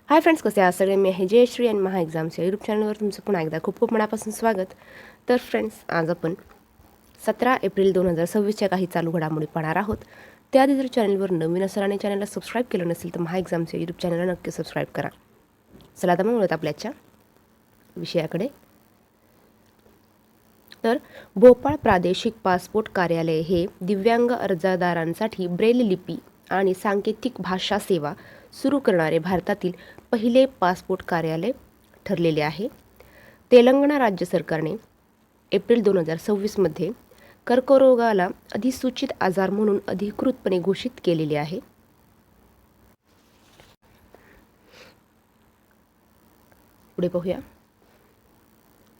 Hi friends, कसे आहात सगळे? मी आहे जयश्री आणि महा एक्झाम्स या यूट्यूब चॅनलवर तुमचं पुन्हा एकदा खूप खूप मनापासून स्वागत. तर फ्रेंड्स, आज आपण 17 एप्रिल 2026च्या काही चालू घडामोडी पाहणार आहोत. त्याआधी जर चॅनलवर नवीन असाल आणि चॅनलला सबस्क्राईब केलं नसेल तर महा एक्झाम्स या यूट्यूब चॅनलला नक्की सबस्क्राईब करा. चला आता मग वळूयात आपल्याच्या विषयाकडे. तर भोपाळ प्रादेशिक पासपोर्ट कार्यालय हे दिव्यांग अर्जदारांसाठी ब्रेल लिपी आणि सांकेतिक भाषा सेवा सुरू करणारे भारतातील पहिले पासपोर्ट कार्यालय ठरलेले आहे. तेलंगणा राज्य सरकारने एप्रिल 2026मध्ये कर्करोगाला अधिसूचित आजार म्हणून अधिकृतपणे घोषित केलेले आहे. पुढे पाहूया.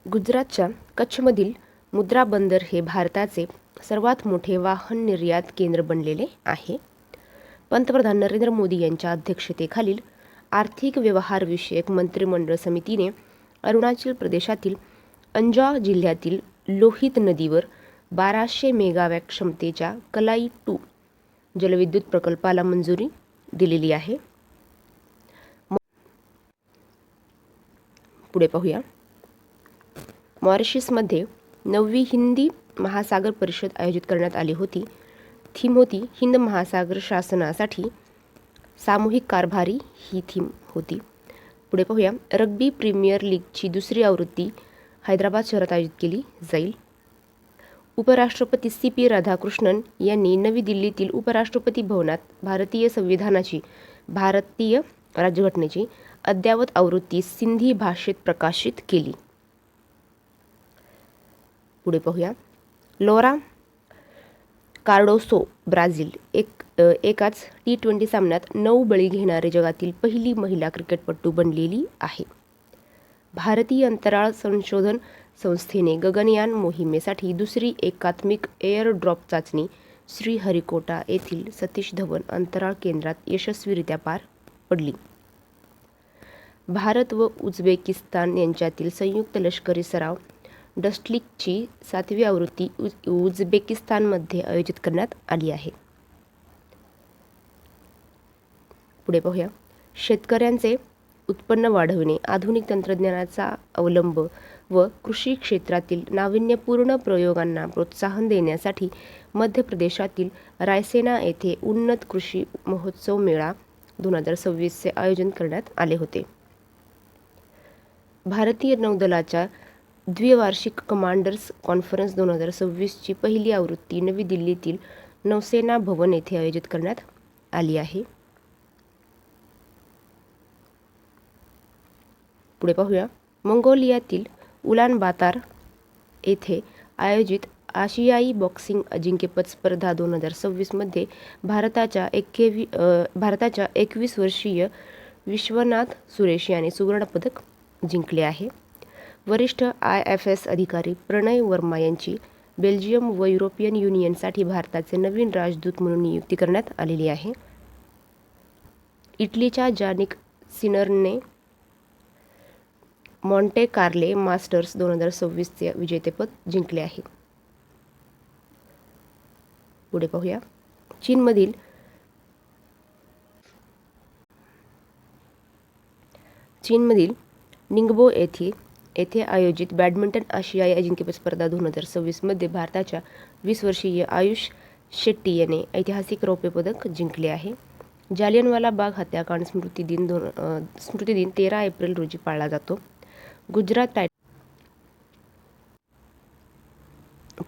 गुजरातच्या कच्छमधील मुद्रा बंदर हे भारताचे सर्वात मोठे वाहन निर्यात केंद्र बनलेले आहे. पंतप्रधान नरेंद्र मोदी यांच्या अध्यक्षतेखालील आर्थिक व्यवहार विषयक मंत्रिमंडळ समितीने अरुणाचल प्रदेशातील अंजॉ जिल्ह्यातील लोहित नदीवर 1200 मेगावॅट क्षमतेच्या कलाई 2 जलविद्युत प्रकल्पाला मंजुरी दिलेली आहे. पुढे पाहूया. मॉरिशसमध्ये 9वी हिंदी महासागर परिषद आयोजित करण्यात आली होती. थीम होती हिंद महासागर शासनासाठी सामूहिक कारभारी ही थीम होती. पुढे पाहूया. रग्बी प्रीमियर लीगची दुसरी आवृत्ती हैदराबाद शहरात आयोजित केली जाईल. उपराष्ट्रपती CP राधाकृष्णन यांनी नवी दिल्लीतील उपराष्ट्रपती भवनात भारतीय संविधानाची भारतीय राज्यघटनेची अद्ययावत आवृत्ती सिंधी भाषेत प्रकाशित केली. पुढे पाहूया. लोरा कार्डोसो ब्राझील एकाच T20 सामन्यात 9 बळी घेणारे जगातील पहिली महिला क्रिकेटपटू बनलेली आहे. भारतीय अंतराळ संशोधन संस्थेने गगनयान मोहिमेसाठी दुसरी एकात्मिक एअर ड्रॉप चाचणी श्रीहरिकोटा येथील सतीश धवन अंतराळ केंद्रात यशस्वीरित्या पार पडली. भारत व उझबेकिस्तान यांच्यातील संयुक्त लष्करी सराव डस्टलिकची 7वी आवृत्ती उझबेकिस्तानमध्ये आयोजित करण्यात आली आहे. पुढे पाहूया. शेतकऱ्यांचे उत्पन्न वाढविणे, आधुनिक तंत्रज्ञानाचा अवलंब व कृषी क्षेत्रातील नाविन्यपूर्ण प्रयोगांना प्रोत्साहन देण्यासाठी मध्य प्रदेशातील रायसेना येथे उन्नत कृषी महोत्सव मेळा 2026चे आयोजन करण्यात आले होते. भारतीय नौदलाच्या द्विवार्षिक कमांडर्स कॉन्फरन्स 2026ची पहिली आवृत्ती नवी दिल्लीतील नौसेना भवन येथे आयोजित करण्यात आली आहे. पुढे पाहूया. मंगोलियातील उलान बातार येथे आयोजित आशियाई बॉक्सिंग अजिंक्यपद स्पर्धा 2026मध्ये भारताच्या 21 वर्षीय विश्वनाथ सुरेश याने सुवर्णपदक जिंकले आहे. वरिष्ठ IFS अधिकारी प्रणय वर्मा यांची बेल्जियम व युरोपियन युनियनसाठी भारताचे नवीन राजदूत म्हणून नियुक्ती करण्यात आलेली आहे. इटलीच्या जानिक सिनरने मॉन्टे कार्ले मास्टर्स 2026चे विजेतेपद जिंकले आहे. पुढे पाहूया. चीनमधील निंगबो येथे आयोजित बॅडमिंटन आशियाई अजिंक्यपद स्पर्धा 2026मध्ये भारताच्या 20 वर्षीय आयुष शेट्टी याने ऐतिहासिक रौप्य पदक जिंकले आहे. जालियनवाला बाग हत्याकांड स्मृती दिन 13 एप्रिल रोजी पाळला जातो.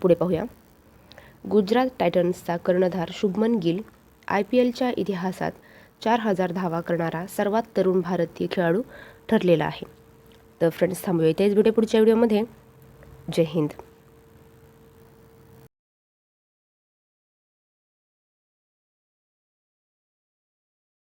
पुढे पाहूया. गुजरात टायटन्सचा कर्णधार शुभमन गिल IPLच्या इतिहासात 4000 धावा करणारा सर्वात तरुण भारतीय खेळाडू ठरलेला आहे. तर फ्रेंड्स, थांबूया इथेच. भेटूया पुढच्या व्हिडिओमध्ये. जय हिंद.